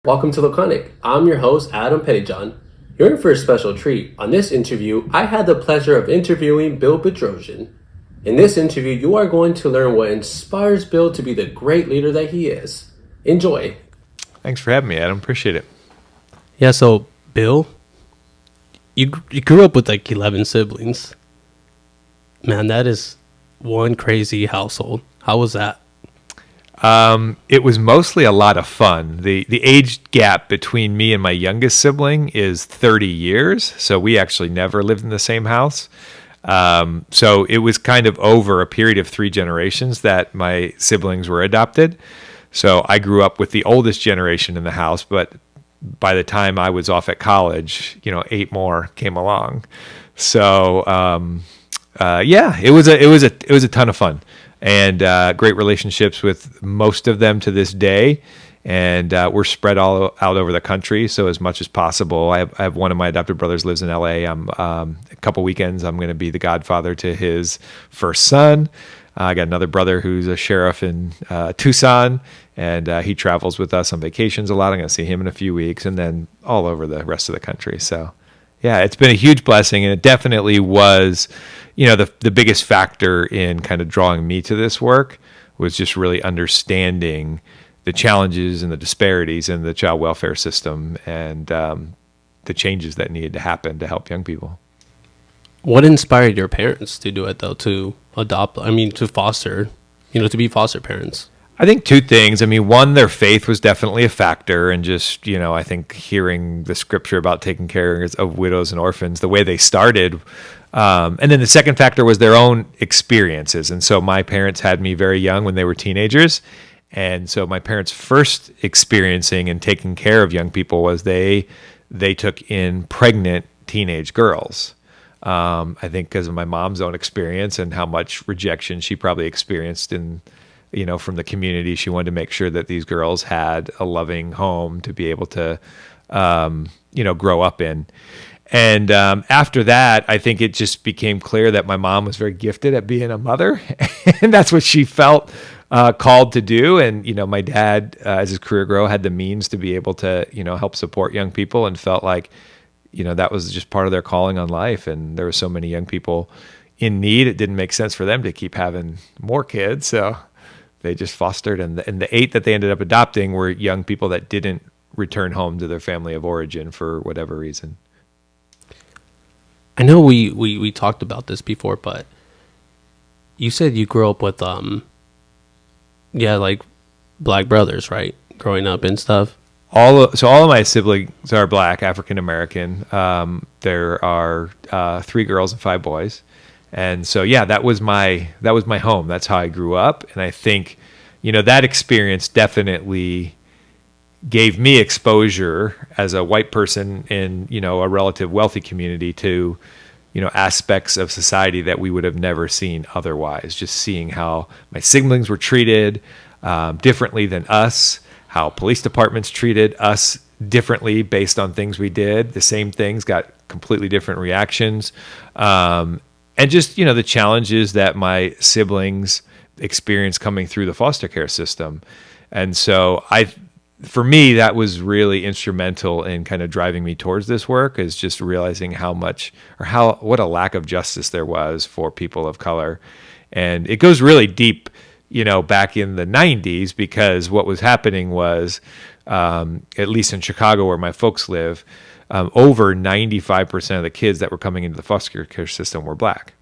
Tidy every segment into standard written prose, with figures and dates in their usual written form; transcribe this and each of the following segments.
Welcome to LAconic. I'm your host, Adam Pettijohn. You're in for a special treat. On this interview, I had the pleasure of interviewing Bill Bedrossian. In this interview, you are going to learn what inspires Bill to be the great leader that he is. Enjoy. Thanks for having me, Adam. Appreciate it. Yeah, so Bill, you grew up with like 11 siblings. Man, that is one crazy household. How was that? It was mostly a lot of fun. The age gap between me and my youngest sibling is 30 years, so we actually never lived in the same house. So it was kind of over a period of 3 generations that my siblings were adopted. So I grew up with the oldest generation in the house, but by the time I was off at college, 8 more came along. So yeah, it was a ton of fun. And great relationships with most of them to this day. And we're spread all out over the country. So as much as possible, I have one of my adopted brothers lives in LA. A couple weekends, I'm going to be the godfather to his first son. I got another brother who's a sheriff in Tucson, and he travels with us on vacations a lot. I'm going to see him in a few weeks, and then all over the rest of the country. So yeah, it's been a huge blessing, and it definitely was, the biggest factor in kind of drawing me to this work was just really understanding the challenges and the disparities in the child welfare system and the changes that needed to happen to help young people. What inspired your parents to do it, though, to foster, to be foster parents? I think 2 things. One, their faith was definitely a factor, and just, I think hearing the scripture about taking care of widows and orphans, the way they started. And then the second factor was their own experiences. And so my parents had me very young when they were teenagers. And so my parents' first experiencing and taking care of young people was they took in pregnant teenage girls. I think because of my mom's own experience and how much rejection she probably experienced from the community. She wanted to make sure that these girls had a loving home to be able to, grow up in. And after that, I think it just became clear that my mom was very gifted at being a mother, and that's what she felt called to do. And, my dad, as his career grew, had the means to be able to, help support young people, and felt like, that was just part of their calling on life. And there were so many young people in need. It didn't make sense for them to keep having more kids. So they just fostered. And the 8 that they ended up adopting were young people that didn't return home to their family of origin for whatever reason. I know we talked about this before, but you said you grew up with like black brothers, right? Growing up and stuff. All of my siblings are black, African American. There are 3 girls and 5 boys, and so yeah, that was my home. That's how I grew up, and I think that experience definitely gave me exposure as a white person in a relative wealthy community to aspects of society that we would have never seen otherwise. Just seeing how my siblings were treated differently than us, how police departments treated us differently based on things we did. The same things got completely different reactions, and just the challenges that my siblings experienced coming through the foster care system. And so for me, that was really instrumental in kind of driving me towards this work, is just realizing what a lack of justice there was for people of color. And it goes really deep, back in the 90s, because what was happening was, at least in Chicago where my folks live, over 95% of the kids that were coming into the foster care system were black.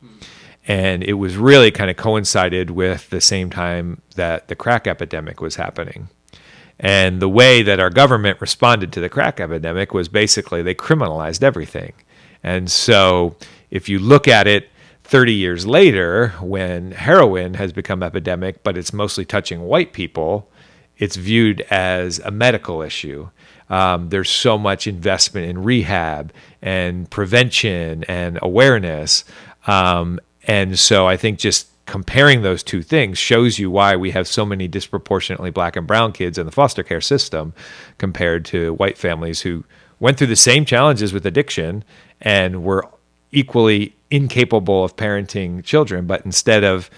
And it was really kind of coincided with the same time that the crack epidemic was happening. And the way that our government responded to the crack epidemic was basically they criminalized everything. And so if you look at it 30 years later, when heroin has become epidemic, but it's mostly touching white people, it's viewed as a medical issue. There's so much investment in rehab and prevention and awareness. And so I think just comparing those 2 things shows you why we have so many disproportionately black and brown kids in the foster care system compared to white families who went through the same challenges with addiction and were equally incapable of parenting children. But instead of,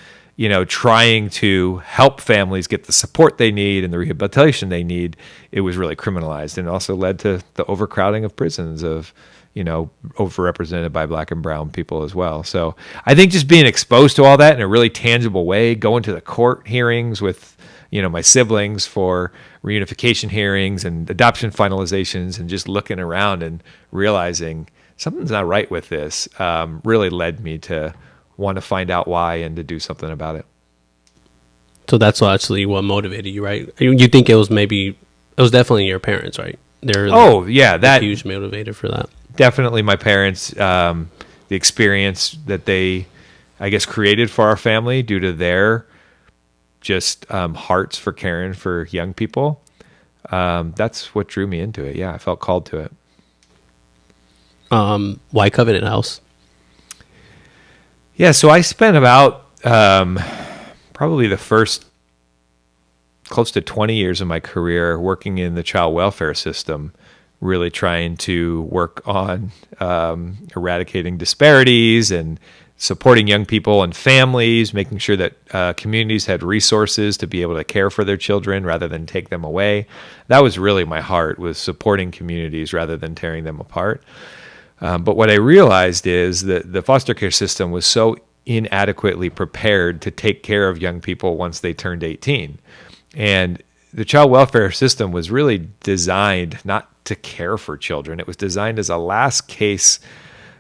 trying to help families get the support they need and the rehabilitation they need, it was really criminalized, and also led to the overcrowding of prisons of, overrepresented by Black and brown people as well. So I think just being exposed to all that in a really tangible way, going to the court hearings with, my siblings for reunification hearings and adoption finalizations, and just looking around and realizing something's not right with this, really led me to want to find out why and to do something about it. So that's actually what motivated you, right? You think it was definitely your parents, right? They're that huge motivator for that. Definitely my parents, the experience that they, I guess, created for our family due to their just hearts for caring for young people. That's what drew me into it. Yeah, I felt called to it. Why Covenant House? Yeah, so I spent about probably the first close to 20 years of my career working in the child welfare system, really trying to work on eradicating disparities and supporting young people and families, making sure that communities had resources to be able to care for their children rather than take them away. That was really my heart, was supporting communities rather than tearing them apart. But what I realized is that the foster care system was so inadequately prepared to take care of young people once they turned 18. And the child welfare system was really designed not to care for children. It was designed as a last case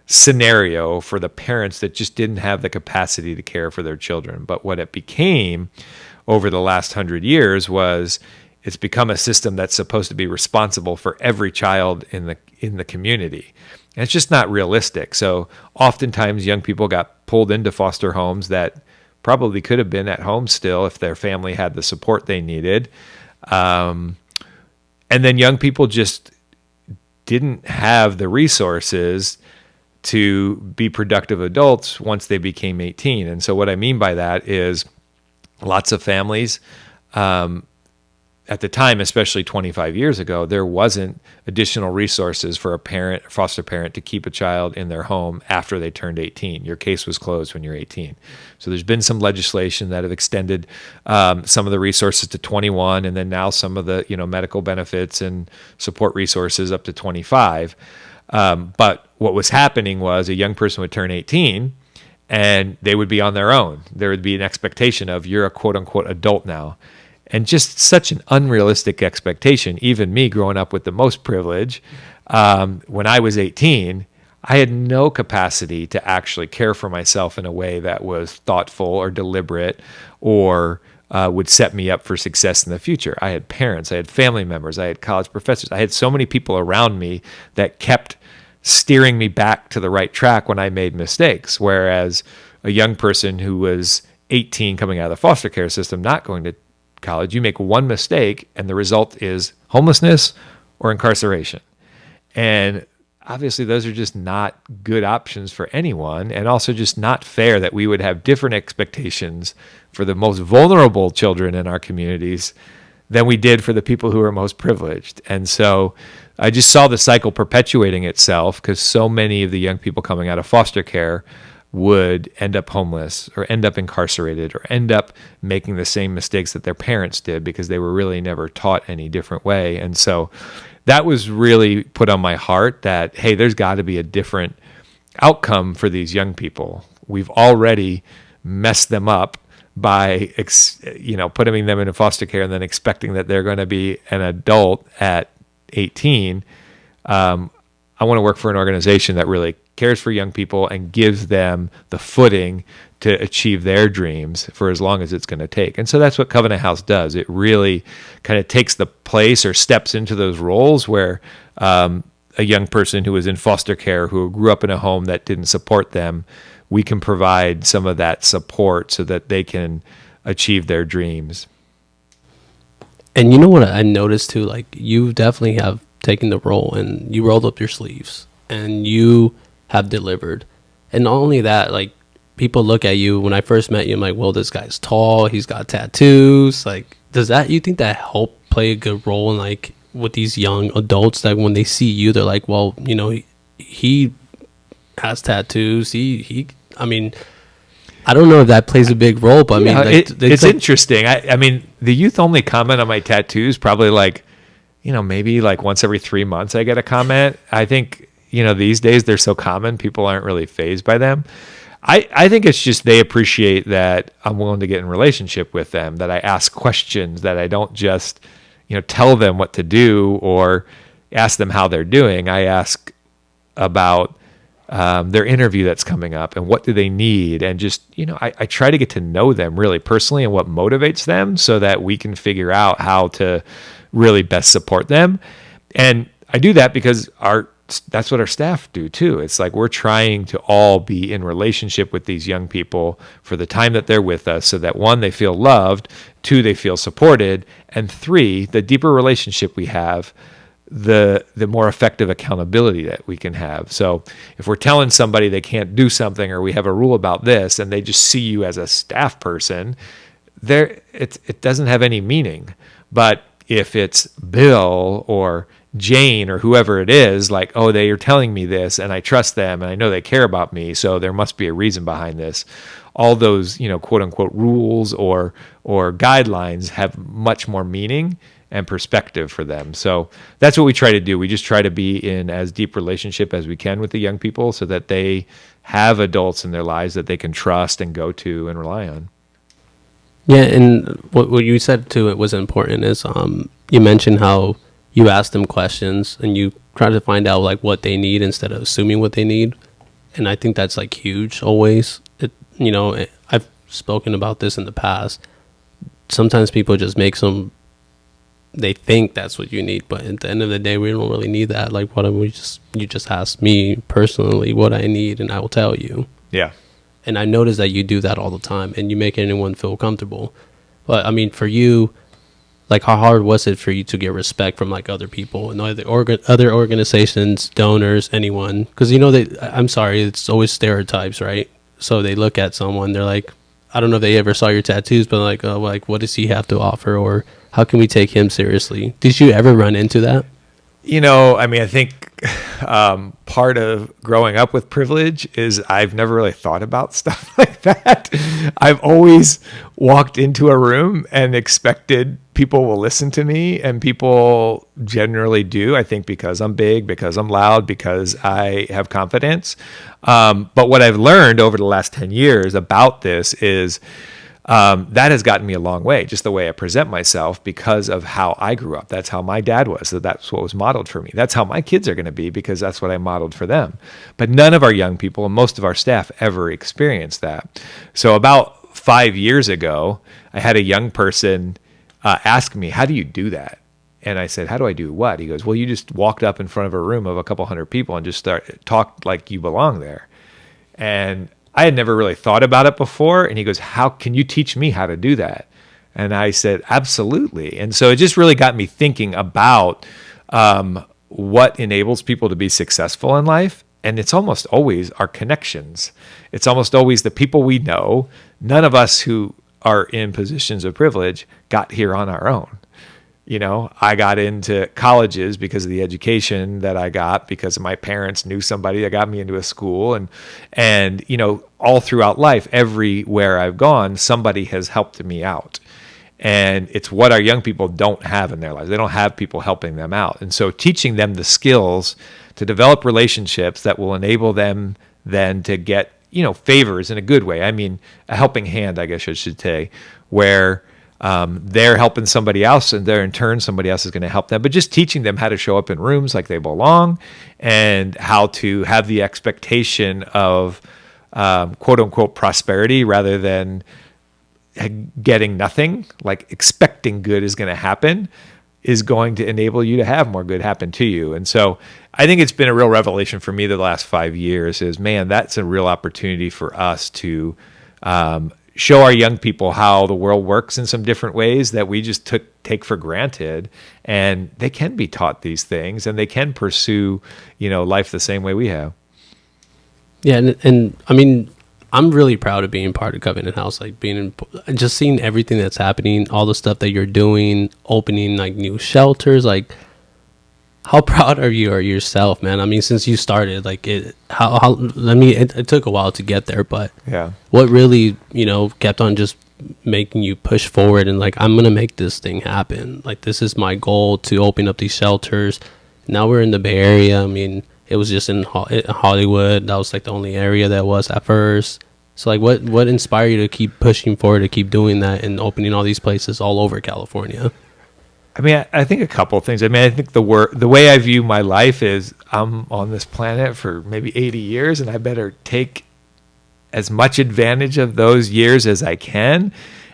scenario for the parents that just didn't have the capacity to care for their children. But what it became over the last 100 years was it's become a system that's supposed to be responsible for every child in the community. And it's just not realistic. So oftentimes young people got pulled into foster homes that probably could have been at home still if their family had the support they needed. And then young people just didn't have the resources to be productive adults once they became 18. And so what I mean by that is lots of families, at the time, especially 25 years ago, there wasn't additional resources for a foster parent to keep a child in their home after they turned 18. Your case was closed when you're 18. So there's been some legislation that have extended some of the resources to 21, and then now some of the medical benefits and support resources up to 25. But what was happening was a young person would turn 18 and they would be on their own. There would be an expectation of, you're a quote unquote adult now. And just such an unrealistic expectation. Even me growing up with the most privilege, when I was 18, I had no capacity to actually care for myself in a way that was thoughtful or deliberate or would set me up for success in the future. I had parents, I had family members, I had college professors. I had so many people around me that kept steering me back to the right track when I made mistakes. Whereas a young person who was 18 coming out of the foster care system, not going to college, you make one mistake and the result is homelessness or incarceration. And obviously those are just not good options for anyone, and also just not fair that we would have different expectations for the most vulnerable children in our communities than we did for the people who are most privileged. And so I just saw the cycle perpetuating itself, because so many of the young people coming out of foster care would end up homeless or end up incarcerated or end up making the same mistakes that their parents did because they were really never taught any different way. And so that was really put on my heart that, hey, there's got to be a different outcome for these young people. We've already messed them up by, putting them into foster care and then expecting that they're going to be an adult at 18. I want to work for an organization that really cares for young people and gives them the footing to achieve their dreams for as long as it's going to take. And so that's what Covenant House does. It really kind of takes the place or steps into those roles where a young person who was in foster care, who grew up in a home that didn't support them, we can provide some of that support so that they can achieve their dreams. And you know what I noticed too, like you definitely have taken the role and you rolled up your sleeves and you have delivered. And not only that, like people look at you, when I first met you, I'm like, well, this guy's tall, he's got tattoos. Like, you think that help play a good role in, like, with these young adults, that when they see you, they're like, well, he has tattoos. I mean, I don't know if that plays a big role, but I mean, like, it's like, interesting. I mean, the youth only comment on my tattoos probably like, maybe like once every 3 months I get a comment. I think, these days they're so common, people aren't really fazed by them. I think it's just they appreciate that I'm willing to get in relationship with them, that I ask questions, that I don't just, tell them what to do or ask them how they're doing. I ask about their interview that's coming up and what do they need. And just, I try to get to know them really personally and what motivates them so that we can figure out how to really best support them. And I do that because that's what our staff do too. It's like we're trying to all be in relationship with these young people for the time that they're with us so that 1, they feel loved, 2, they feel supported, and 3, the deeper relationship we have, the more effective accountability that we can have. So if we're telling somebody they can't do something or we have a rule about this and they just see you as a staff person, it doesn't have any meaning. But if it's Bill or Jane or whoever it is, like, oh, they are telling me this and I trust them and I know they care about me, so there must be a reason behind this. All those, quote unquote rules or guidelines have much more meaning and perspective for them. So that's what we try to do. We just try to be in as deep relationship as we can with the young people so that they have adults in their lives that they can trust and go to and rely on. Yeah, and what you said too, it was important is you mentioned how you ask them questions and you try to find out like what they need instead of assuming what they need. And I think that's like huge always. I've spoken about this in the past. Sometimes people just they think that's what you need, but at the end of the day, we don't really need that. Like, you just ask me personally what I need and I will tell you. Yeah. And I notice that you do that all the time and you make anyone feel comfortable. But I mean, for you, like, how hard was it for you to get respect from like other people and other organizations, donors, anyone? Because, I'm sorry, it's always stereotypes, right? So they look at someone, they're like, I don't know if they ever saw your tattoos, but like, oh, like, what does he have to offer? Or how can we take him seriously? Did you ever run into that? I think part of growing up with privilege is I've never really thought about stuff like that. I've always walked into a room and expected people will listen to me, and people generally do. I think because I'm big, because I'm loud, because I have confidence. But what I've learned over the last 10 years about this is that has gotten me a long way, just the way I present myself because of how I grew up. That's how my dad was. So that's what was modeled for me. That's how my kids are going to be because that's what I modeled for them. But none of our young people and most of our staff ever experienced that. So about 5 years ago, I had a young person ask me, how do you do that? And I said, how do I do what? He goes, well, you just walked up in front of a room of a couple hundred people and just talked like you belong there. And I had never really thought about it before. And he goes, how can you teach me how to do that? And I said, absolutely. And so it just really got me thinking about what enables people to be successful in life. And it's almost always our connections. It's almost always the people we know. None of us who are in positions of privilege got here on our own. I got into colleges because of the education that I got, because my parents knew somebody that got me into a school, and all throughout life, everywhere I've gone, somebody has helped me out. And it's what our young people don't have in their lives. They don't have people helping them out. And so teaching them the skills to develop relationships that will enable them then to get, favors in a good way. I mean, a helping hand, I guess I should say, where they're helping somebody else, and they're in turn somebody else is going to help them. But just teaching them how to show up in rooms like they belong, and how to have the expectation of quote unquote prosperity rather than getting nothing, like expecting good is going to happen, is going to enable you to have more good happen to you. And so I think it's been a real revelation for me the last 5 years is, man, that's a real opportunity for us to show our young people how the world works in some different ways that we just take for granted, and they can be taught these things and they can pursue, life the same way we have. Yeah. And I mean, I'm really proud of being part of Covenant House, like just seeing everything that's happening, all the stuff that you're doing, opening like new shelters. Like, How proud are you of yourself, man? I mean, since you started, like it took a while to get there, but Yeah. what really, kept on just making you push forward and like, I'm going to make this thing happen. Like, this is my goal to open up these shelters. Now we're in the Bay Area. I mean, it was just in Hollywood. That was like the only area that was at first. So like, what inspired you to keep pushing forward, to keep doing that and opening all these places all over California? I mean, I think a couple of things. I mean, I think the way I view my life is I'm on this planet for maybe 80 years, and I better take as much advantage of those years as I can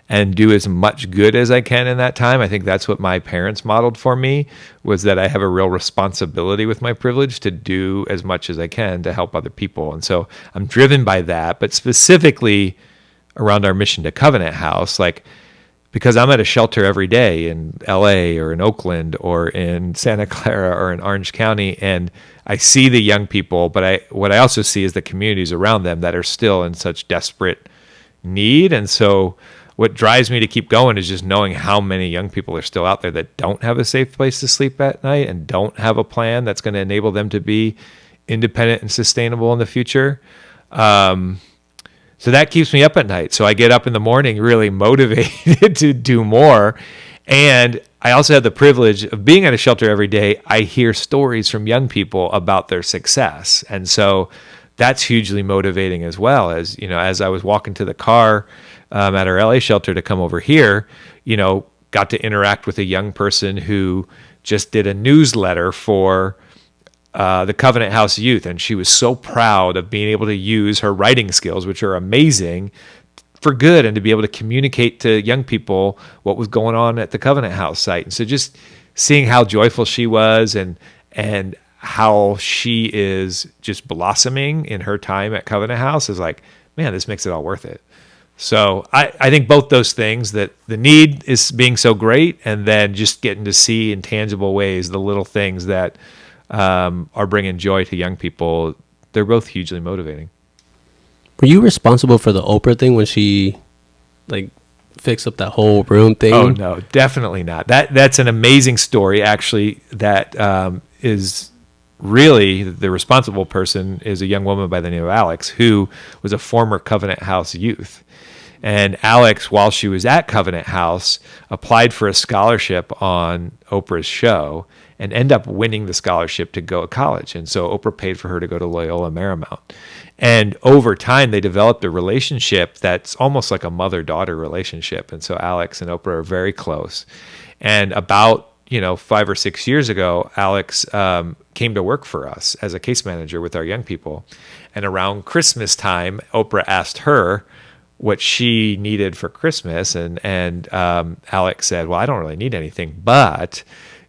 and do as much good as I can in that time. I think that's what my parents modeled for me, was that I have a real responsibility with my privilege to do as much as I can to help other people. And so I'm driven by that, but specifically around our mission to Covenant House, like, because I'm at a shelter every day in LA or in Oakland or in Santa Clara or in Orange County, and I see the young people, but what I also see is the communities around them that are still in such desperate need. And so what drives me to keep going is just knowing how many young people are still out there that don't have a safe place to sleep at night and don't have a plan that's going to enable them to be independent and sustainable in the future. So that keeps me up at night. So I get up in the morning really motivated to do more. And I also have the privilege of being at a shelter every day. I hear stories from young people about their success. And so that's hugely motivating as well. As I was walking to the car at our LA shelter to come over here, got to interact with a young person who just did a newsletter for the Covenant House youth, and she was so proud of being able to use her writing skills, which are amazing, for good, and to be able to communicate to young people what was going on at the Covenant House site. And so just seeing how joyful she was and how she is just blossoming in her time at Covenant House is like, man, this makes it all worth it. So I think both those things, that the need is being so great, and then just getting to see in tangible ways the little things that are bringing joy to young people, they're both hugely motivating. Were you responsible for the Oprah thing when she like fixed up that whole room thing? Oh no, definitely not. That's an amazing story, actually. That is really the responsible person is a young woman by the name of Alex, who was a former Covenant House youth. And Alex, while she was at Covenant House, applied for a scholarship on Oprah's show and ended up winning the scholarship to go to college. And so Oprah paid for her to go to Loyola Marymount. And over time, they developed a relationship that's almost like a mother-daughter relationship. And so Alex and Oprah are very close. And about 5 or 6 years ago, Alex came to work for us as a case manager with our young people. And around Christmas time, Oprah asked her what she needed for Christmas. And Alex said, well, I don't really need anything, but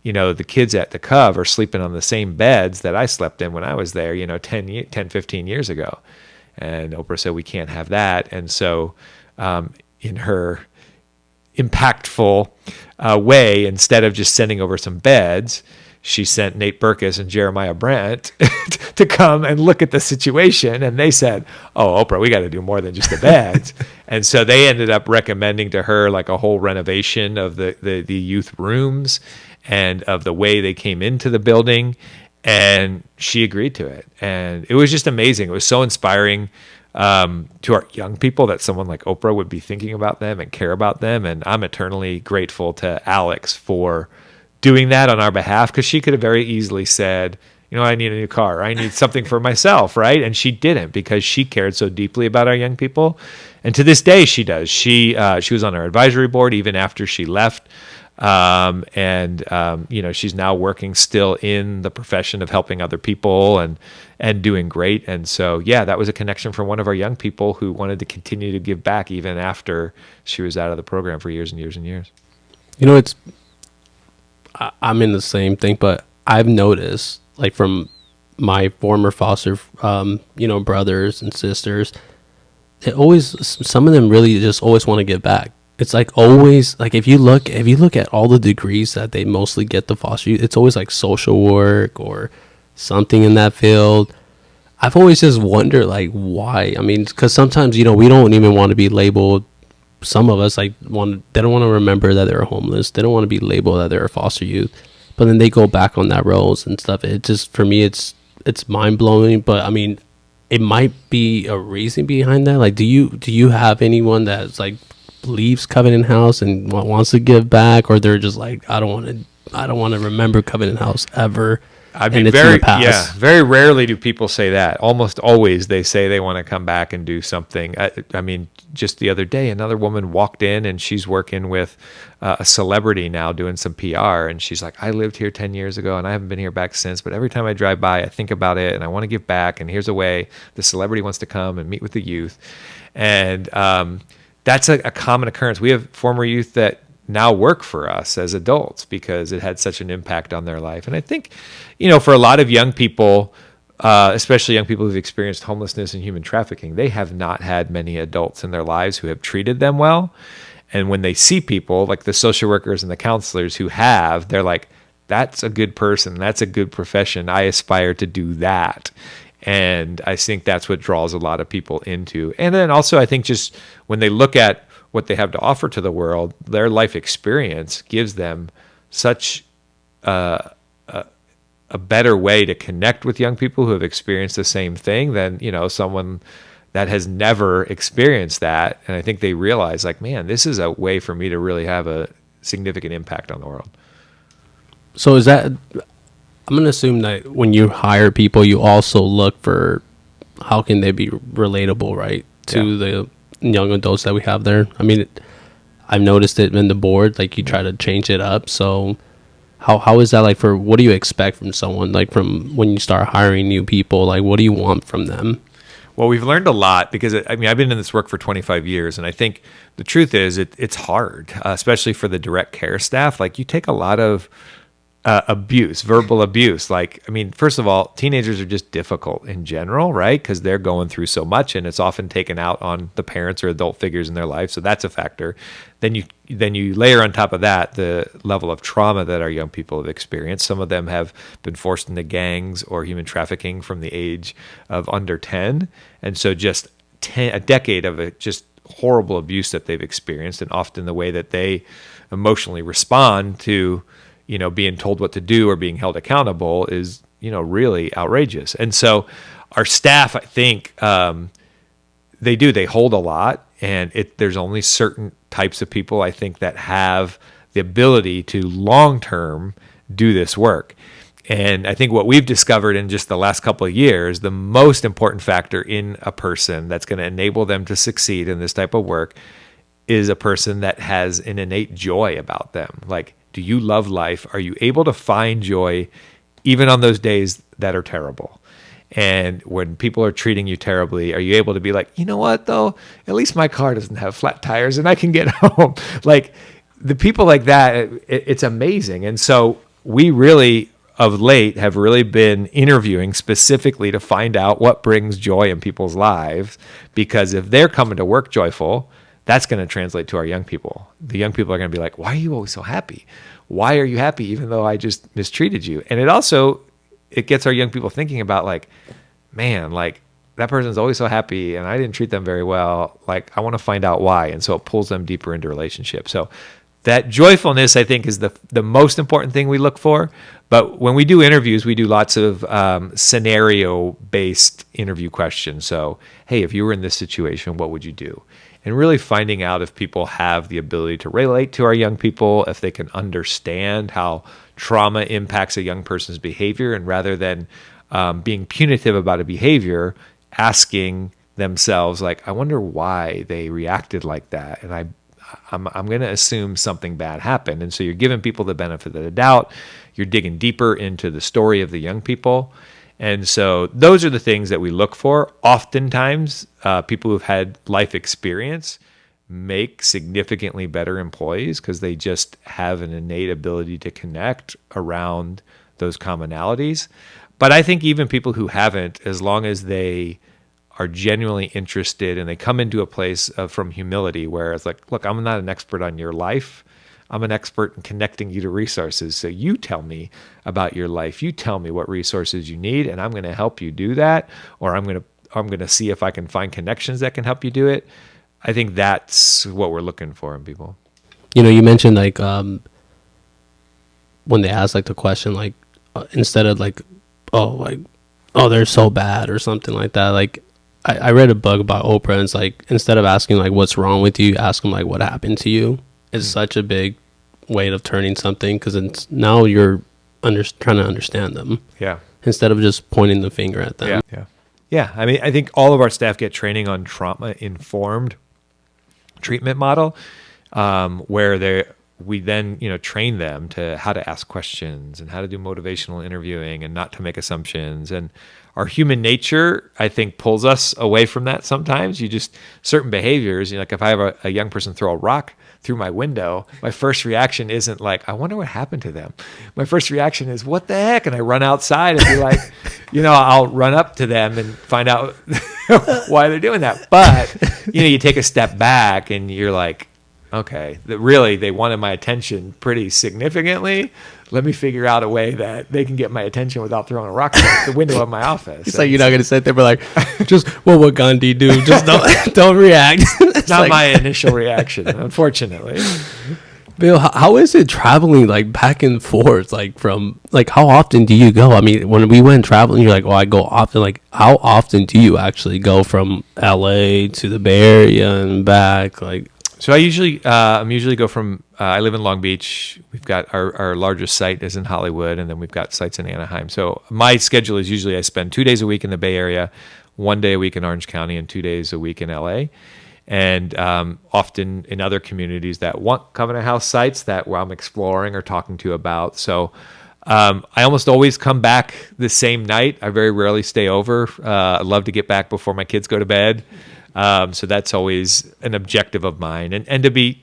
the kids at the Cove are sleeping on the same beds that I slept in when I was there, 10, 15 years ago. And Oprah said, we can't have that. And so in her impactful way, instead of just sending over some beds, she sent Nate Berkus and Jeremiah Brandt to come and look at the situation. And they said, oh, Oprah, we got to do more than just the beds. And so they ended up recommending to her like a whole renovation of the youth rooms and of the way they came into the building. And she agreed to it. And it was just amazing. It was so inspiring to our young people that someone like Oprah would be thinking about them and care about them. And I'm eternally grateful to Alex for doing that on our behalf, because she could have very easily said, I need a new car. I need something for myself, right? And she didn't, because she cared so deeply about our young people. And to this day, she does. She was on our advisory board even after she left. She's now working still in the profession of helping other people and doing great. And so, yeah, that was a connection from one of our young people who wanted to continue to give back even after she was out of the program for years and years and years. I'm in the same thing, but I've noticed, like, from my former foster, brothers and sisters, some of them really just always want to give back. It's like always, like, if you look at all the degrees that they mostly get the foster youth, it's always like social work or something in that field. I've always just wondered, like, why? I mean, because sometimes, we don't even want to be labeled. Some of us they don't want to remember that they're homeless. They don't want to be labeled that they're a foster youth. but then they go back on that roles and stuff. It just, for me, it's mind blowing. But I mean, it might be a reason behind that. Like, do you have anyone that's like leaves Covenant House and wants to give back, or they're just like, I don't want to remember Covenant House ever. I mean, very rarely do people say that. Almost always they say they want to come back and do something. I mean, just the other day, another woman walked in and she's working with a celebrity now doing some PR. And she's like, I lived here 10 years ago and I haven't been here back since. But every time I drive by, I think about it and I want to give back. And here's a way the celebrity wants to come and meet with the youth. And that's a common occurrence. We have former youth that now work for us as adults because it had such an impact on their life. And I think, for a lot of young people, especially young people who've experienced homelessness and human trafficking, they have not had many adults in their lives who have treated them well. And when they see people like the social workers and the counselors who have, they're like, that's a good person. That's a good profession. I aspire to do that. And I think that's what draws a lot of people into. And then also I think just when they look at what they have to offer to the world, their life experience gives them such a better way to connect with young people who have experienced the same thing than, someone that has never experienced that. And I think they realize like, man, this is a way for me to really have a significant impact on the world. So is that, I'm going to assume that when you hire people, you also look for how can they be relatable, right? To the young adults that we have there. I mean, I've noticed it in the board, like you try to change it up. So how is that like for, what do you expect from someone, like from when you start hiring new people, like what do you want from them? Well, we've learned a lot because I've been in this work for 25 years. And I think the truth is it's hard, especially for the direct care staff. Like you take a lot of abuse, verbal abuse. Like, first of all, teenagers are just difficult in general, right? Because they're going through so much and it's often taken out on the parents or adult figures in their life. So that's a factor. Then you layer on top of that the level of trauma that our young people have experienced. Some of them have been forced into gangs or human trafficking from the age of under 10. And so just a decade of just horrible abuse that they've experienced, and often the way that they emotionally respond to being told what to do or being held accountable is, really outrageous. And so our staff, I think, they hold a lot, and there's only certain types of people, I think, that have the ability to long-term do this work. And I think what we've discovered in just the last couple of years, the most important factor in a person that's going to enable them to succeed in this type of work is a person that has an innate joy about them. Like, do you love life? Are you able to find joy even on those days that are terrible? And when people are treating you terribly, are you able to be like, you know what, though? At least my car doesn't have flat tires and I can get home. Like, the people like that, it's amazing. And so we really, of late, have really been interviewing specifically to find out what brings joy in people's lives. Because if they're coming to work joyful, that's going to translate to our young people. The young people are going to be like, why are you always so happy? Why are you happy even though I just mistreated you? And it gets our young people thinking about like, man, like that person's always so happy and I didn't treat them very well. Like, I want to find out why. And so it pulls them deeper into relationships. So that joyfulness, I think, is the most important thing we look for. But when we do interviews, we do lots of scenario-based interview questions. So, hey, if you were in this situation, what would you do? And really finding out if people have the ability to relate to our young people, if they can understand how trauma impacts a young person's behavior, and rather than being punitive about a behavior, asking themselves, like, I wonder why they reacted like that. And I'm going to assume something bad happened. And so you're giving people the benefit of the doubt. You're digging deeper into the story of the young people. And so those are the things that we look for. Oftentimes, people who've had life experience make significantly better employees because they just have an innate ability to connect around those commonalities. But I think even people who haven't, as long as they are genuinely interested and they come into a place from humility where it's like, look, I'm not an expert on your life. I'm an expert in connecting you to resources. So you tell me about your life. You tell me what resources you need, and I'm going to help you do that. Or I'm going to see if I can find connections that can help you do it. I think that's what we're looking for in people. You mentioned like when they ask like the question, like instead of like, oh, like, oh, they're so bad or something like that. Like I read a book about Oprah, and it's like, instead of asking like what's wrong with you, ask them like what happened to you. It's such a big way of turning something, because it's now you're trying to understand them. Yeah. Instead of just pointing the finger at them. Yeah. I mean, I think all of our staff get training on trauma-informed treatment model, where we then, train them to how to ask questions and how to do motivational interviewing and not to make assumptions. And our human nature, I think, pulls us away from that sometimes. Certain behaviors, like if I have a young person throw a rock through my window, my first reaction isn't like, I wonder what happened to them. My first reaction is, what the heck? And I run outside and be like, I'll run up to them and find out why they're doing that. But, you take a step back and you're like, okay, really, they wanted my attention pretty significantly. Let me figure out a way that they can get my attention without throwing a rock out the window of my office. It's like, you're not going to sit there, but like, just, what would Gandhi do? Just don't react. It's not like, my initial reaction, unfortunately. Bill, how is it traveling like back and forth? Like from, like, how often do you go? I mean, when we went traveling, you're like, oh, I go often. Like, how often do you actually go from LA to the Bay Area and back? Like, so I usually go from, I live in Long Beach. We've got our largest site is in Hollywood, and then we've got sites in Anaheim. So my schedule is usually I spend 2 days a week in the Bay Area, 1 day a week in Orange County, and 2 days a week in LA. And often in other communities that want Covenant House sites where I'm exploring or talking to about. So I almost always come back the same night. I very rarely stay over. I love to get back before my kids go to bed. So that's always an objective of mine. And to be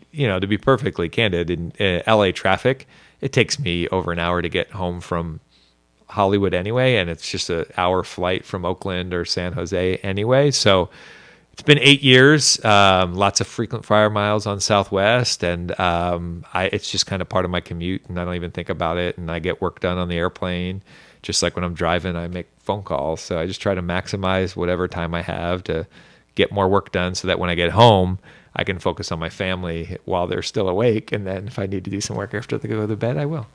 perfectly candid, in LA traffic, it takes me over an hour to get home from Hollywood anyway, and it's just an hour flight from Oakland or San Jose anyway. So it's been 8 years, lots of frequent flyer miles on Southwest, and it's just kind of part of my commute, and I don't even think about it, and I get work done on the airplane. Just like when I'm driving, I make phone calls. So I just try to maximize whatever time I have to get more work done so that when I get home, I can focus on my family while they're still awake. And then if I need to do some work after they go to bed, I will.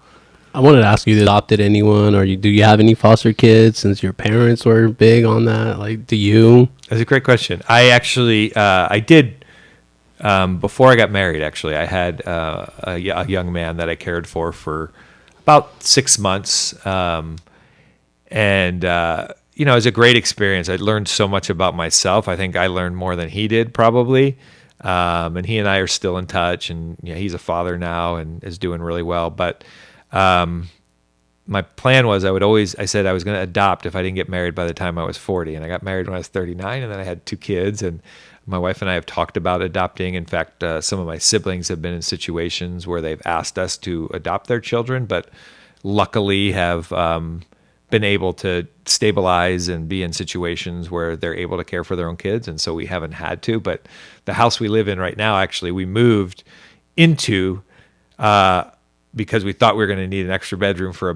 I wanted to ask you, adopted anyone, or do you have any foster kids since your parents were big on that? Like, do you? That's a great question. I actually, I did, before I got married, actually, I had a young man that I cared for about 6 months. It was a great experience. I learned so much about myself. I think I learned more than he did, probably. And he and I are still in touch, and he's a father now and is doing really well. But my plan was I said I was going to adopt if I didn't get married by the time I was 40. And I got married when I was 39, and then I had 2 kids. And my wife and I have talked about adopting. In fact, some of my siblings have been in situations where they've asked us to adopt their children, but luckily have been able to stabilize and be in situations where they're able to care for their own kids. And so we haven't had to. But the house we live in right now, actually, we moved into because we thought we were going to need an extra bedroom for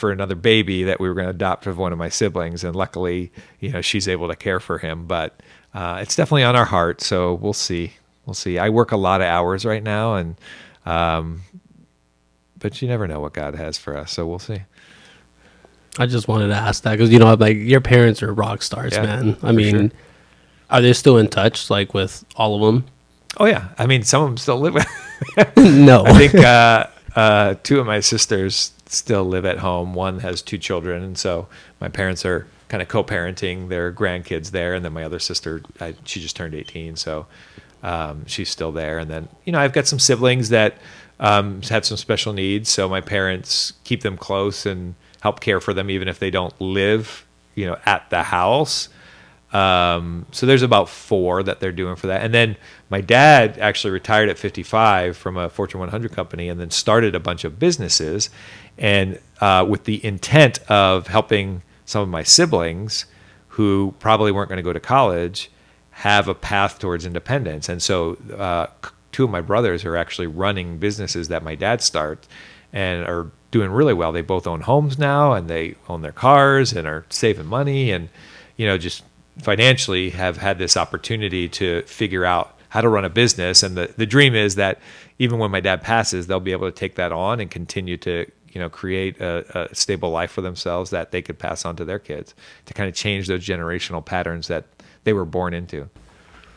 another baby that we were going to adopt of one of my siblings. And luckily, she's able to care for him. But it's definitely on our heart. So we'll see. I work a lot of hours right now, and but you never know what God has for us. So we'll see. I just wanted to ask that because, like, your parents are rock stars, man. I mean, sure. Are they still in touch, like, with all of them? Oh, yeah. I mean, some of them still live with No. I think 2 of my sisters still live at home. One has 2 children, and so my parents are kind of co-parenting their grandkids there. And then my other sister, she just turned 18, so she's still there. And then, I've got some siblings that have some special needs, so my parents keep them close and help care for them even if they don't live, at the house. So there's about 4 that they're doing for that. And then my dad actually retired at 55 from a Fortune 100 company and then started a bunch of businesses, and with the intent of helping some of my siblings who probably weren't going to go to college have a path towards independence. And so 2 of my brothers are actually running businesses that my dad started and are doing really well. They both own homes now, and they own their cars and are saving money, and just financially have had this opportunity to figure out how to run a business. And the dream is that even when my dad passes, they'll be able to take that on and continue to create a stable life for themselves that they could pass on to their kids, to kind of change those generational patterns that they were born into.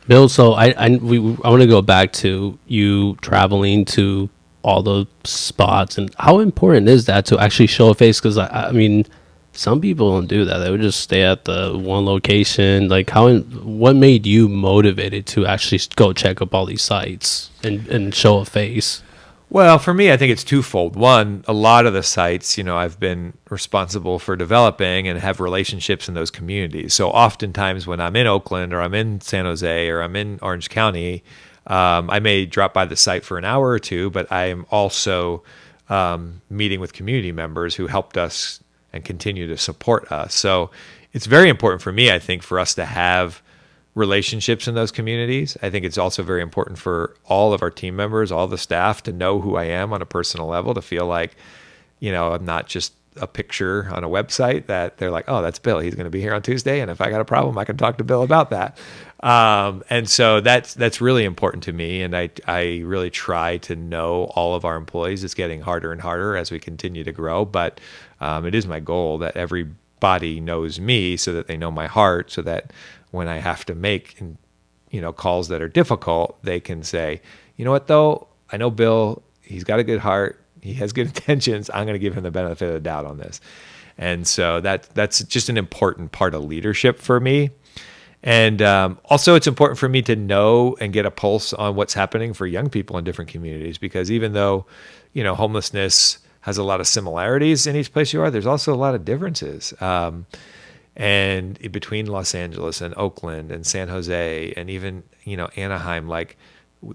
Bill, so I want to go back to you traveling to all those spots, and how important is that to actually show a face? Because I mean, some people don't do that. They would just stay at the one location. Like, what made you motivated to actually go check up all these sites and show a face? Well, for me, I think it's twofold. One, a lot of the sites, I've been responsible for developing and have relationships in those communities. So oftentimes when I'm in Oakland or I'm in San Jose or I'm in Orange County, I may drop by the site for an hour or two, but I am also meeting with community members who helped us and continue to support us. So it's very important for me, I think, for us to have relationships in those communities. I think it's also very important for all of our team members, all the staff, to know who I am on a personal level, to feel like, I'm not just a picture on a website that they're like, oh, that's Bill. He's going to be here on Tuesday, and if I got a problem, I can talk to Bill about that. And so that's really important to me, and I really try to know all of our employees. It's getting harder and harder as we continue to grow, but it is my goal that everybody knows me, so that they know my heart, so that when I have to make, calls that are difficult, they can say, you know what, though, I know Bill, he's got a good heart, he has good intentions, I'm going to give him the benefit of the doubt on this. And so that's just an important part of leadership for me. And also it's important for me to know and get a pulse on what's happening for young people in different communities, because even though, homelessness has a lot of similarities in each place you are, there's also a lot of differences. And between Los Angeles and Oakland and San Jose and even, Anaheim, like,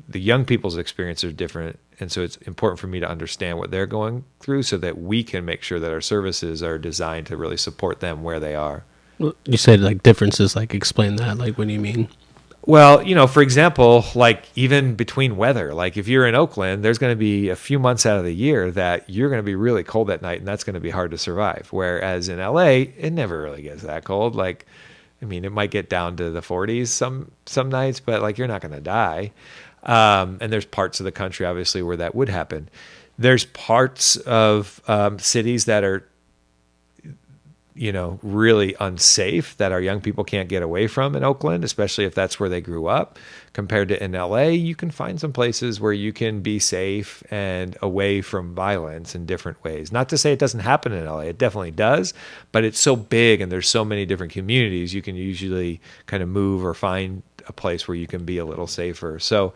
the young people's experiences are different. And so it's important for me to understand what they're going through, so that we can make sure that our services are designed to really support them where they are. You said like differences, like explain that, like what do you mean? Well, for example, like even between weather, like if you're in Oakland, there's going to be a few months out of the year that you're going to be really cold at night, and that's going to be hard to survive. Whereas in LA, it never really gets that cold. Like, I mean, it might get down to the 40s some nights, but like, you're not going to die. And there's parts of the country, obviously, where that would happen. There's parts of cities that are, really unsafe, that our young people can't get away from in Oakland, especially if that's where they grew up. Compared to in LA, you can find some places where you can be safe and away from violence in different ways. Not to say it doesn't happen in LA, it definitely does, but it's so big and there's so many different communities, you can usually kind of move or find a place where you can be a little safer. So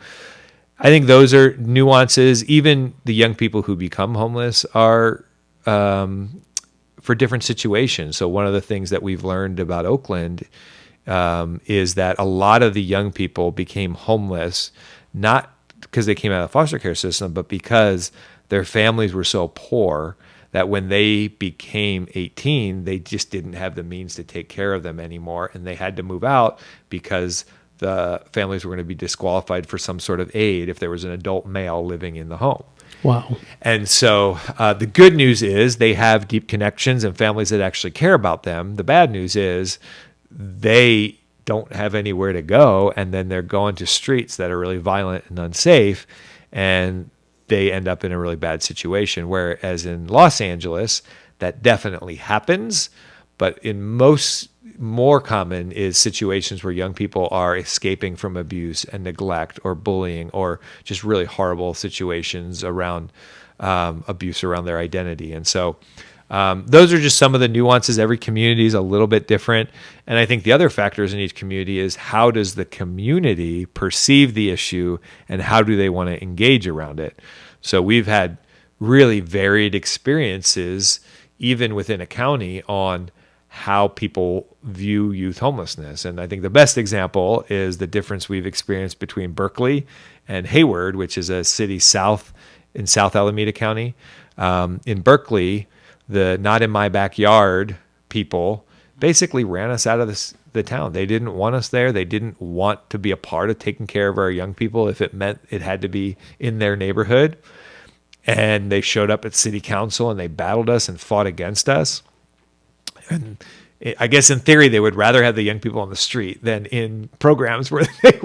I think those are nuances. Even the young people who become homeless are for different situations. So one of the things that we've learned about Oakland is that a lot of the young people became homeless, not because they came out of the foster care system, but because their families were so poor that when they became 18, they just didn't have the means to take care of them anymore. And they had to move out because the families were going to be disqualified for some sort of aid if there was an adult male living in the home. Wow. And so the good news is they have deep connections and families that actually care about them. The bad news is they don't have anywhere to go, and then they're going to streets that are really violent and unsafe, and they end up in a really bad situation. Whereas in Los Angeles, that definitely happens, but in more common is situations where young people are escaping from abuse and neglect or bullying or just really horrible situations around abuse around their identity. And so those are just some of the nuances. Every community is a little bit different. And I think the other factors in each community is how does the community perceive the issue and how do they want to engage around it? So we've had really varied experiences, even within a county, on how people view youth homelessness. And I think the best example is the difference we've experienced between Berkeley and Hayward, which is a city in South Alameda County. In Berkeley, the not in my backyard people basically ran us out of the town. They didn't want us there. They didn't want to be a part of taking care of our young people if it meant it had to be in their neighborhood. And they showed up at city council and they battled us and fought against us. And I guess in theory, they would rather have the young people on the street than in programs where they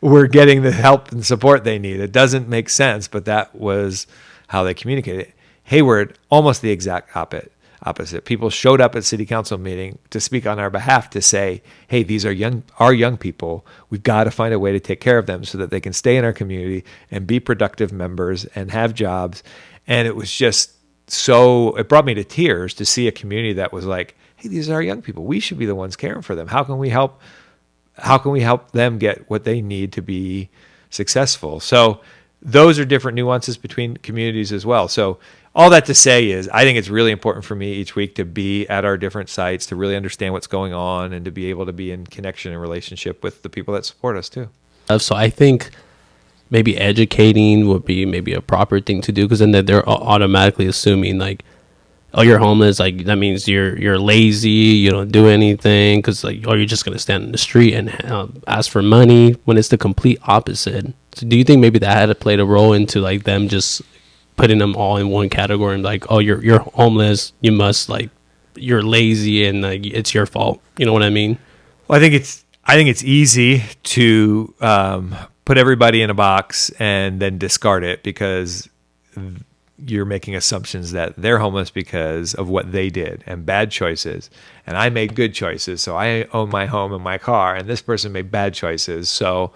were getting the help and support they need. It doesn't make sense, but that was how they communicated. Hayward, almost the exact opposite. People showed up at city council meeting to speak on our behalf to say, hey, these are our young people. We've got to find a way to take care of them so that they can stay in our community and be productive members and have jobs. And it was just it brought me to tears to see a community that was like, hey, these are our young people. We should be the ones caring for them. How can we help them get what they need to be successful? So those are different nuances between communities as well. So all that to say is I think it's really important for me each week to be at our different sites, to really understand what's going on, and to be able to be in connection and relationship with the people that support us too. So I think maybe educating would be maybe a proper thing to do, because then they're automatically assuming like, oh, you're homeless, like that means you're lazy, you don't do anything, because like, oh, you're just gonna stand in the street and ask for money, when it's the complete opposite. So do you think maybe that had played a role into like them just putting them all in one category and like, oh, you're homeless, you must like, you're lazy and like it's your fault, you know what I mean? Well, I think it's easy to put everybody in a box and then discard it because you're making assumptions that they're homeless because of what they did and bad choices. And I made good choices, so I own my home and my car, and this person made bad choices. So,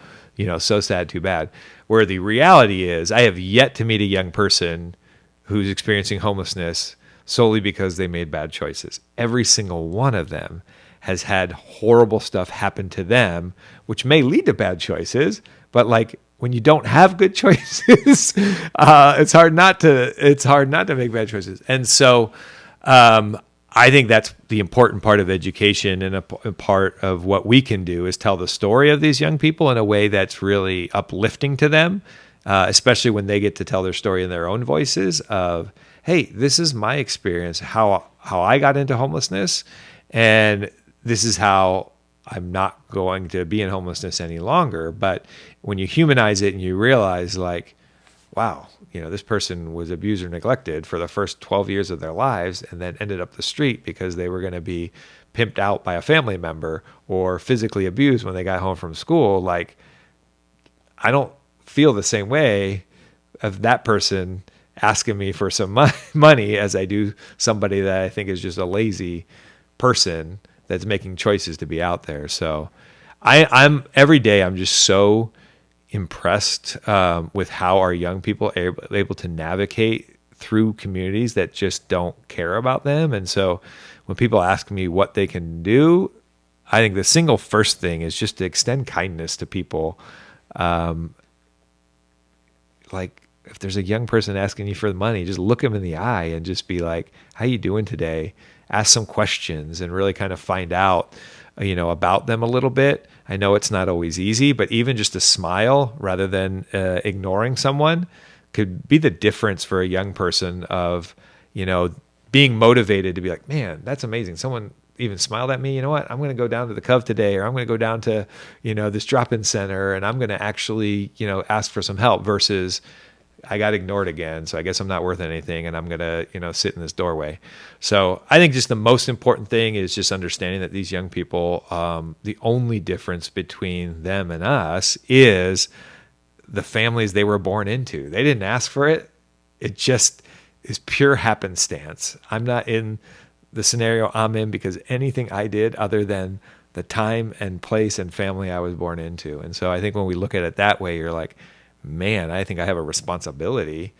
so sad, too bad. Where the reality is, I have yet to meet a young person who's experiencing homelessness solely because they made bad choices. Every single one of them has had horrible stuff happen to them, which may lead to bad choices, but like, when you don't have good choices, it's hard not to make bad choices. And so I think that's the important part of education, and a part of what we can do is tell the story of these young people in a way that's really uplifting to them, especially when they get to tell their story in their own voices of, hey, this is my experience, how I got into homelessness, and this is how I'm not going to be in homelessness any longer. But when you humanize it and you realize like, wow, this person was abused or neglected for the first 12 years of their lives and then ended up the street because they were going to be pimped out by a family member or physically abused when they got home from school. Like, I don't feel the same way of that person asking me for some money as I do somebody that I think is just a lazy person that's making choices to be out there. So I'm every day, I'm just so impressed with how our young people are able to navigate through communities that just don't care about them. And so when people ask me what they can do, I think the single first thing is just to extend kindness to people. Like, if there's a young person asking you for the money, just look them in the eye and just be like, how you doing today? Ask some questions and really kind of find out, about them a little bit. I know it's not always easy, but even just a smile rather than ignoring someone could be the difference for a young person of, being motivated to be like, man, that's amazing. Someone even smiled at me. You know what? I'm going to go down to the Cove today, or I'm going to go down to, this drop-in center, and I'm going to actually, ask for some help versus I got ignored again, so I guess I'm not worth anything, and I'm going to, sit in this doorway. So I think just the most important thing is just understanding that these young people, the only difference between them and us is the families they were born into. They didn't ask for it. It just is pure happenstance. I'm not in the scenario I'm in because anything I did other than the time and place and family I was born into. And so I think when we look at it that way, you're like, man, I think I have a responsibility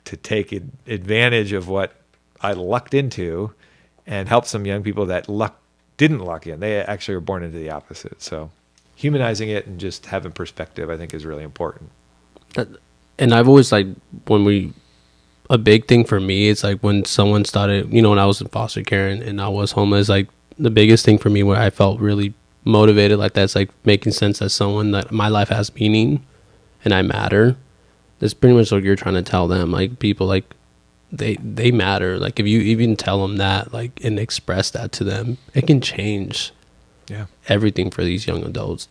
to take advantage of what I lucked into and help some young people that didn't luck in. They actually were born into the opposite. So humanizing it and just having perspective, I think, is really important. And I've always a big thing for me is like when someone started, when I was in foster care and I was homeless, like the biggest thing for me where I felt really motivated like that's like making sense as someone that my life has meaning and I matter. That's pretty much what you're trying to tell them. Like, people, like, they matter. Like, if you even tell them that, like, and express that to them, it can change everything for these young adults.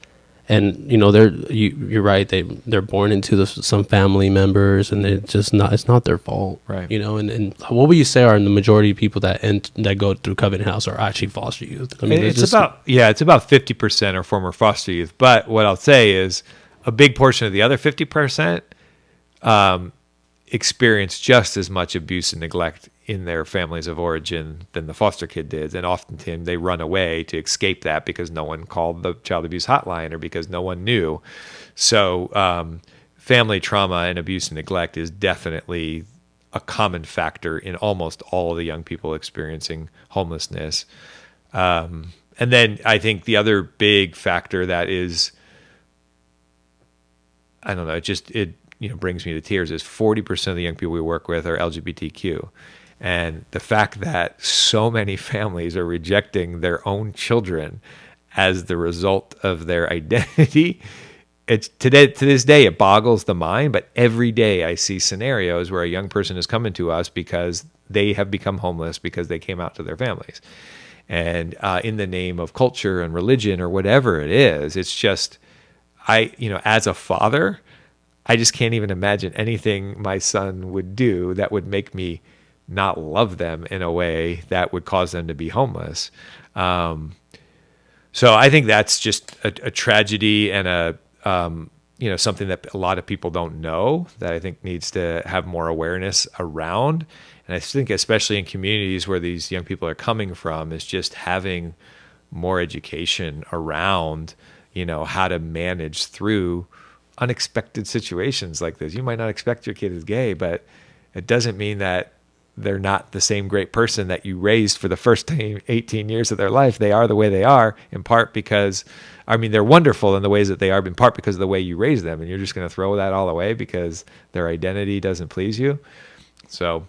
And you're right, they're born into some family members, and it's not their fault, right? And what would you say are the majority of people that go through Covenant House are actually foster youth? I mean, it's about 50% are former foster youth. But what I'll say is, a big portion of the other 50% experience just as much abuse and neglect in their families of origin than the foster kid did. And often they run away to escape that because no one called the child abuse hotline or because no one knew. So family trauma and abuse and neglect is definitely a common factor in almost all of the young people experiencing homelessness. And then I think the other big factor that is, I don't know, it brings me to tears is 40% of the young people we work with are LGBTQ. And the fact that so many families are rejecting their own children as the result of their identity, to this day, it boggles the mind. But every day I see scenarios where a young person is coming to us because they have become homeless because they came out to their families. And in the name of culture and religion or whatever it is, it's just, as a father, I just can't even imagine anything my son would do that would make me not love them in a way that would cause them to be homeless. So I think that's just a tragedy and something that a lot of people don't know that I think needs to have more awareness around. And I think especially in communities where these young people are coming from is just having more education around, how to manage through unexpected situations like this. You might not expect your kid is gay, but it doesn't mean that they're not the same great person that you raised for the first 18 years of their life. They are the way they are, in part because, they're wonderful in the ways that they are, in part because of the way you raise them. And you're just going to throw that all away because their identity doesn't please you. So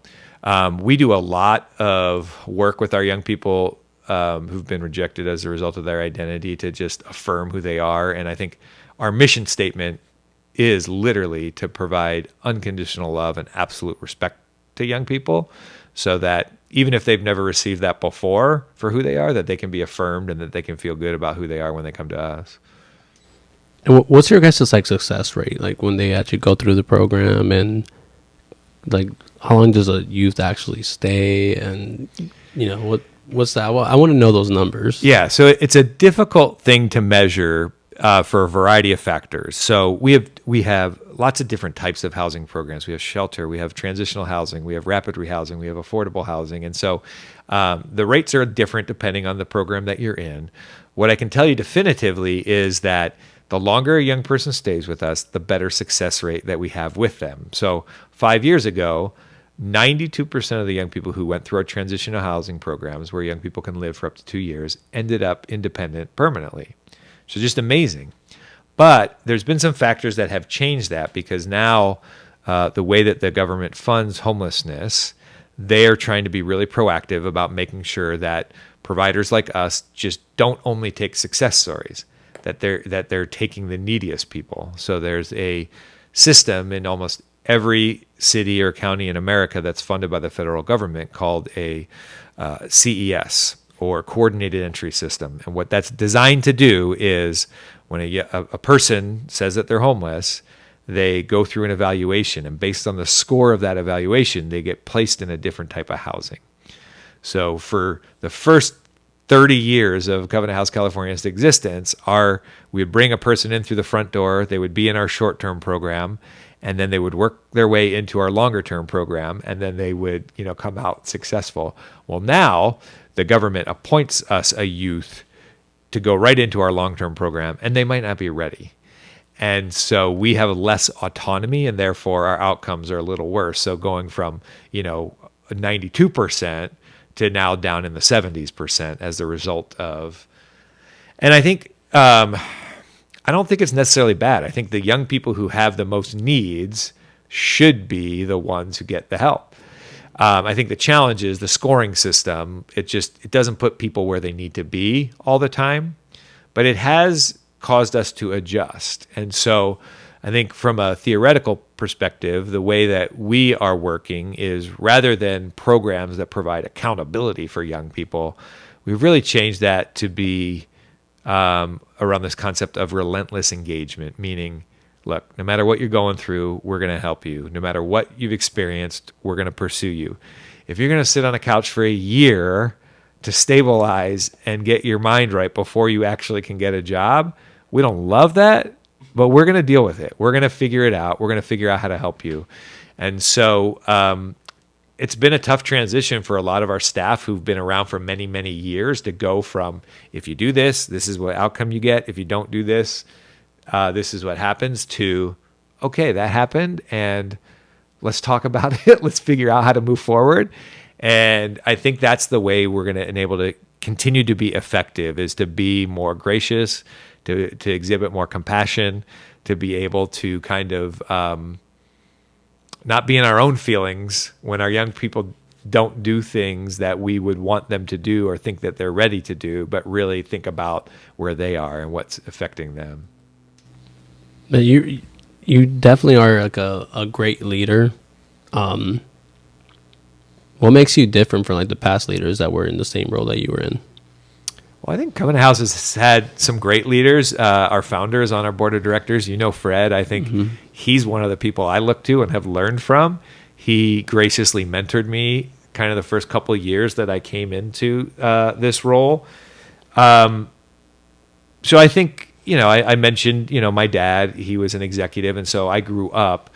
we do a lot of work with our young people who've been rejected as a result of their identity to just affirm who they are. And I think our mission statement is literally to provide unconditional love and absolute respect to young people so that even if they've never received that before for who they are, that they can be affirmed and that they can feel good about who they are when they come to us. And what's your guys' success rate? Like when they actually go through the program, and like how long does a youth actually stay? And what's that? Well, I want to know those numbers. Yeah. So it's a difficult thing to measure for a variety of factors. So we have lots of different types of housing programs. We have shelter, we have transitional housing, we have rapid rehousing, we have affordable housing. And so the rates are different depending on the program that you're in. What I can tell you definitively is that the longer a young person stays with us, the better success rate that we have with them. So 5 years ago, 92% of the young people who went through our transitional housing programs, where young people can live for up to 2 years, ended up independent permanently. So just amazing. But there's been some factors that have changed that, because now the way that the government funds homelessness, they are trying to be really proactive about making sure that providers like us just don't only take success stories, that they're taking the neediest people. So there's a system in almost every city or county in America that's funded by the federal government called a CES, or Coordinated Entry System. And what that's designed to do is when a person says that they're homeless, they go through an evaluation, and based on the score of that evaluation, they get placed in a different type of housing. So for the first 30 years of Covenant House California's existence, we would bring a person in through the front door, they would be in our short-term program, and then they would work their way into our longer-term program, and then they would, come out successful. Well, now the government appoints us a youth to go right into our long-term program, and they might not be ready. And so we have less autonomy, and therefore our outcomes are a little worse. So going from, 92% to now down in the 70% as the result of, and I think, I don't think it's necessarily bad. I think the young people who have the most needs should be the ones who get the help. I think the challenge is the scoring system. It doesn't put people where they need to be all the time, but it has caused us to adjust. And so I think from a theoretical perspective, the way that we are working is, rather than programs that provide accountability for young people, we've really changed that to be around this concept of relentless engagement, meaning, look, no matter what you're going through, we're going to help you. No matter what you've experienced, we're going to pursue you. If you're going to sit on a couch for a year to stabilize and get your mind right before you actually can get a job, we don't love that, but we're going to deal with it. We're going to figure it out. We're going to figure out how to help you. And so it's been a tough transition for a lot of our staff who've been around for many, many years to go from, if you do this, this is what outcome you get. If you don't do this, this is what happens, to, okay, that happened, and let's talk about it. Let's figure out how to move forward. And I think that's the way we're going to enable to continue to be effective, is to be more gracious, to exhibit more compassion, to be able to kind of not be in our own feelings when our young people don't do things that we would want them to do or think that they're ready to do, but really think about where they are and what's affecting them. But you definitely are like a great leader. What makes you different from like the past leaders that were in the same role that you were in? Well, I think Covenant House has had some great leaders. Our founder is on our board of directors. You know, Fred, I think he's one of the people I look to and have learned from. He graciously mentored me kind of the first couple of years that I came into this role. So I think, I mentioned, my dad, he was an executive. And so I grew up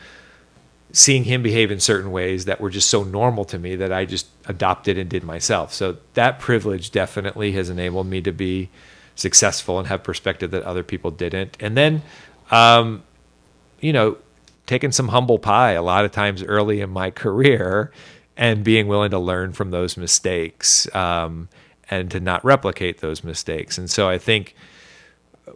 seeing him behave in certain ways that were just so normal to me that I just adopted and did myself. So that privilege definitely has enabled me to be successful and have perspective that other people didn't. And then, taking some humble pie a lot of times early in my career and being willing to learn from those mistakes and to not replicate those mistakes. And so I think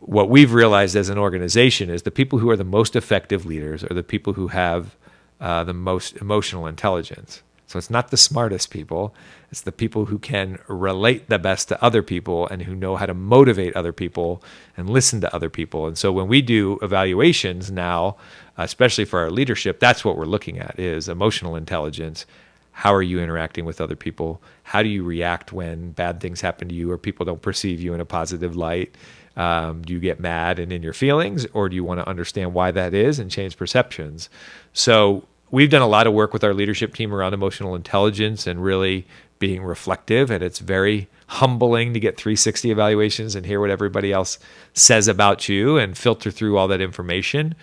what we've realized as an organization is the people who are the most effective leaders are the people who have the most emotional intelligence. So it's not the smartest people. It's the people who can relate the best to other people and who know how to motivate other people and listen to other people. And so when we do evaluations now, especially for our leadership, that's what we're looking at, is emotional intelligence. How are you interacting with other people? How do you react when bad things happen to you or people don't perceive you in a positive light? Do you get mad and in your feelings, or do you want to understand why that is and change perceptions? So we've done a lot of work with our leadership team around emotional intelligence and really being reflective. And it's very humbling to get 360 evaluations and hear what everybody else says about you and filter through all that information.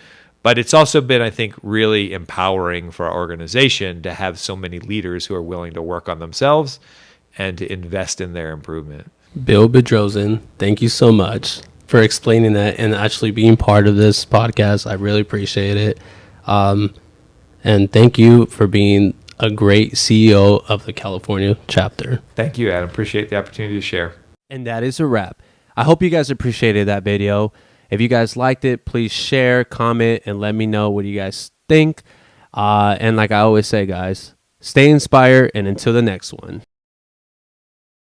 But it's also been, I think, really empowering for our organization to have so many leaders who are willing to work on themselves and to invest in their improvement. Bill Bedrossian, thank you so much for explaining that and actually being part of this podcast. I really appreciate it. And thank you for being a great CEO of the California chapter. Thank you, Adam. Appreciate the opportunity to share. And that is a wrap. I hope you guys appreciated that video. If you guys liked it, please share, comment, and let me know what you guys think. And like I always say, guys, stay inspired, and until the next one.